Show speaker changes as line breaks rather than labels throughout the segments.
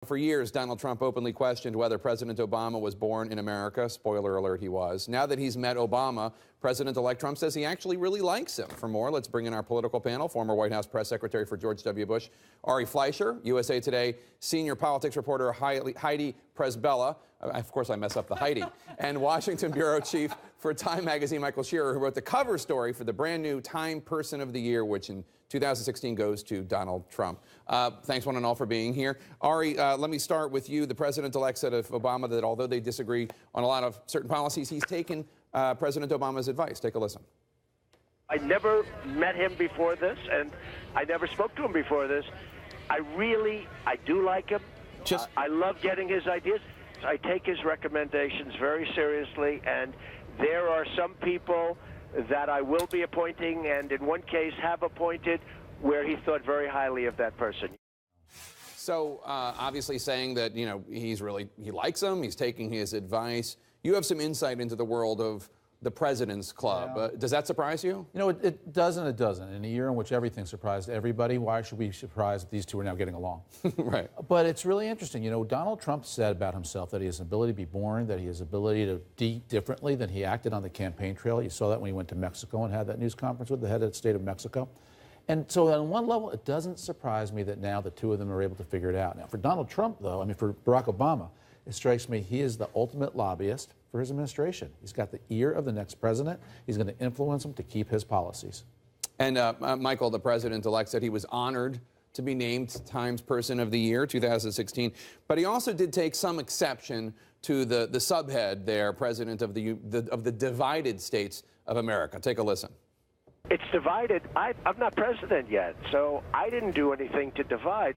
For years, Donald Trump openly questioned whether President Obama was born in America. Spoiler alert, he was. Now that he's met Obama, President-elect Trump says he actually really likes him. For more, let's bring in our political panel, former White House press secretary for George W. Bush, Ari Fleischer, USA Today senior politics reporter Heidi Presbella, of course I mess up the Heidi, and Washington bureau chief for Time magazine, Michael Shearer, who wrote the cover story for the brand new Time Person of the Year, which in 2016 goes to Donald Trump. Thanks one and all for being here. Ari, let me start with you. The president-elect said of Obama that although they disagree on a lot of certain policies, he's taken President Obama's advice. Take a listen.
I never met him before this, and I never spoke to him before this. I do like him. I love getting his ideas. I take his recommendations very seriously, and there are some people that I will be appointing, and in one case have appointed, where he thought very highly of that person.
So obviously saying that, you know, he likes him, he's taking his advice. You have some insight into the world of the President's Club.
Yeah.
Does that surprise you?
You know, it does and it doesn't. In a year in which everything surprised everybody, why should we be surprised that these two are now getting along?
Right.
But it's really interesting. You know, Donald Trump said about himself that he has the ability to be boring, that he has the ability to eat differently than he acted on the campaign trail. You saw that when he went to Mexico and had that news conference with the head of the state of Mexico. And so on one level, it doesn't surprise me that now the two of them are able to figure it out. Now, for Donald Trump, though, I mean, for Barack Obama, it strikes me he is the ultimate lobbyist for his administration. He's got the ear of the next president. He's going to influence him to keep his policies. And
Michael, the president-elect, said he was honored to be named Times Person of the Year 2016, but he also did take some exception to the subhead there, president of the divided states of America. Take a listen.
It's divided. I'm not president yet, so I didn't do anything to divide.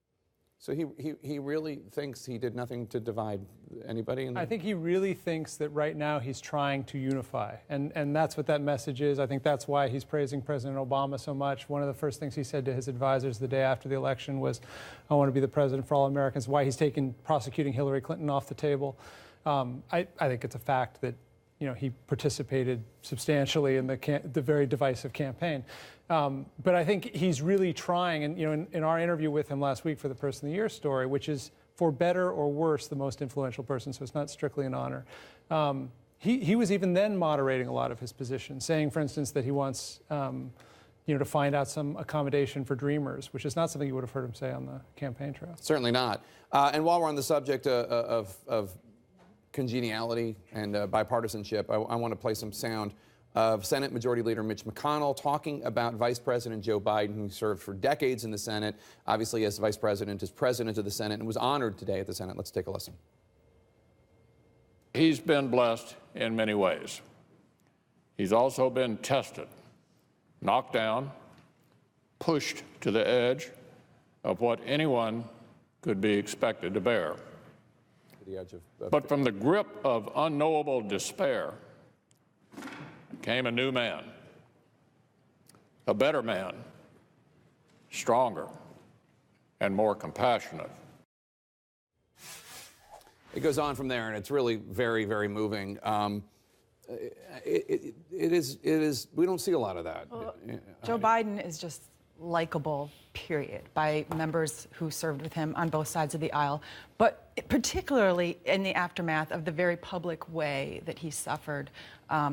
So he really thinks he did nothing to divide anybody?
I think he really thinks that right now he's trying to unify, and that's what that message is. I think that's why he's praising President Obama so much. One of the first things he said to his advisors the day after the election was, I want to be the president for all Americans, why he's taken prosecuting Hillary Clinton off the table. I think it's a fact that, you know, he participated substantially in the very divisive campaign. But I think he's really trying, and you know, in our interview with him last week for the Person of the Year story, which is for better or worse the most influential person, so it's not strictly an honor. He was even then moderating a lot of his positions, saying, for instance, that he wants you know, to find out some accommodation for dreamers, which is not something you would have heard him say on the campaign trail.
Certainly not. And while we're on the subject of congeniality and bipartisanship, I want to play some sound of Senate Majority Leader Mitch McConnell talking about Vice President Joe Biden, who served for decades in the Senate, obviously as Vice President, as President of the Senate, and was honored today at the Senate. Let's take a listen.
He's been blessed in many ways. He's also been tested, knocked down, pushed to the edge of what anyone could be expected to bear.
The edge of
But from the grip of unknowable despair came a new man, a better man, stronger and more compassionate.
It goes on from there, and it's really very, very moving. It is. We don't see a lot of that.
Well, Joe Biden is just likable, period, by members who served with him on both sides of the aisle, but particularly in the aftermath of the very public way that he suffered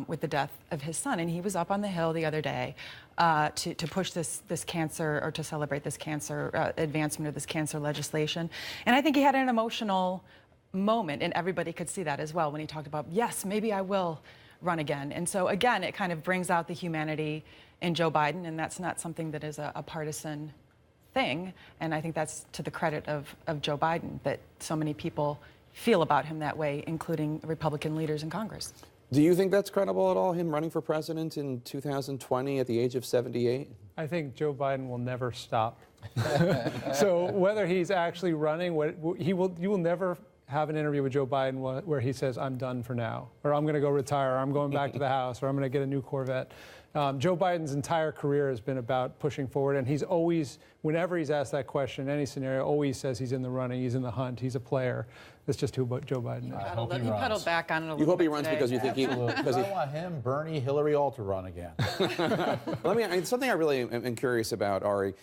with the death of his son. And he was up on the Hill the other day to push this cancer, or to celebrate this cancer, advancement of this cancer legislation. And I think he had an emotional moment, and everybody could see that as well when he talked about, yes, maybe I will run again. And so again, it kind of brings out the humanity in Joe Biden, and that's not something that is a partisan thing. And I think that's to the credit of Joe Biden, that so many people feel about him that way, including Republican leaders in Congress.
Do you think that's credible at all, him running for president in 2020 at the age of 78?
I think Joe Biden will never stop. So whether he's actually running, you will never have an interview with Joe Biden where he says, I'm done for now, or I'm going to go retire, or I'm going back to the House, or I'm going to get a new Corvette. Joe Biden's entire career has been about pushing forward, and he's always, whenever he's asked that question, in any scenario, always says he's in the running, he's in the hunt, he's a player. That's just who Joe Biden is.
He pedaled back on it a little bit.
You hope he runs because you think
I want him, Bernie, Hillary, all to run again.
It's something I really am curious about, Ari.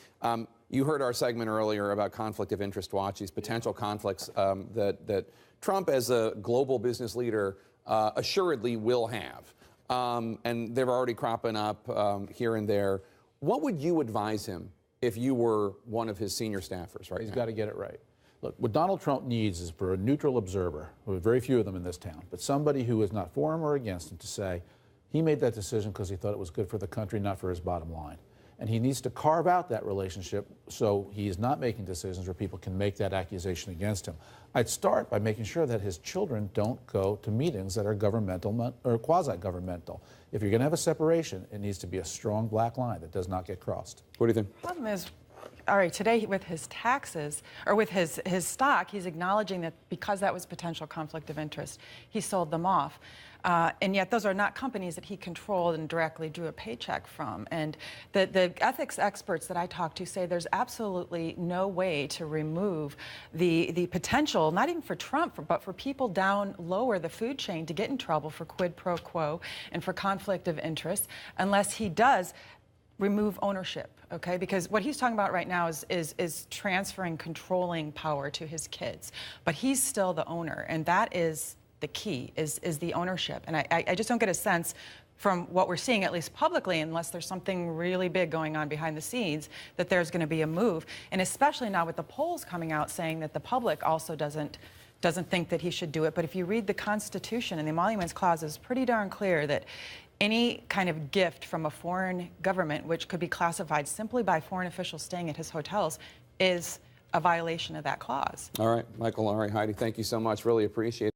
You heard our segment earlier about conflict of interest watch, these potential conflicts that Trump, as a global business leader, assuredly will have. And they're already cropping up here and there. What would you advise him if you were one of his senior staffers right now?
He's got to get it right. Look, what Donald Trump needs is for a neutral observer, who are very few of them in this town, but somebody who is not for him or against him, to say he made that decision because he thought it was good for the country, not for his bottom line. And he needs to carve out that relationship so he is not making decisions where people can make that accusation against him. I'd start by making sure that his children don't go to meetings that are governmental or quasi-governmental. If you're going to have a separation, it needs to be a strong black line that does not get crossed.
What do you think?
The problem is, all right, today with his taxes, or with his stock, he's acknowledging that because that was potential conflict of interest, he sold them off. And yet those are not companies that he controlled and directly drew a paycheck from. And the ethics experts that I talk to say there's absolutely no way to remove the potential, not even for Trump, but for people down lower the food chain to get in trouble for quid pro quo and for conflict of interest, unless he does remove ownership, okay? Because what he's talking about right now is transferring controlling power to his kids. But he's still the owner, and that is the key, is the ownership. And I just don't get a sense from what we're seeing, at least publicly, unless there's something really big going on behind the scenes, that there's going to be a move. And especially now with the polls coming out saying that the public also doesn't think that he should do it. But if you read the Constitution, and the Emoluments Clause is pretty darn clear that any kind of gift from a foreign government, which could be classified simply by foreign officials staying at his hotels, is a violation of that clause.
All right, Michael, all right, Heidi, thank you so much. Really appreciate it.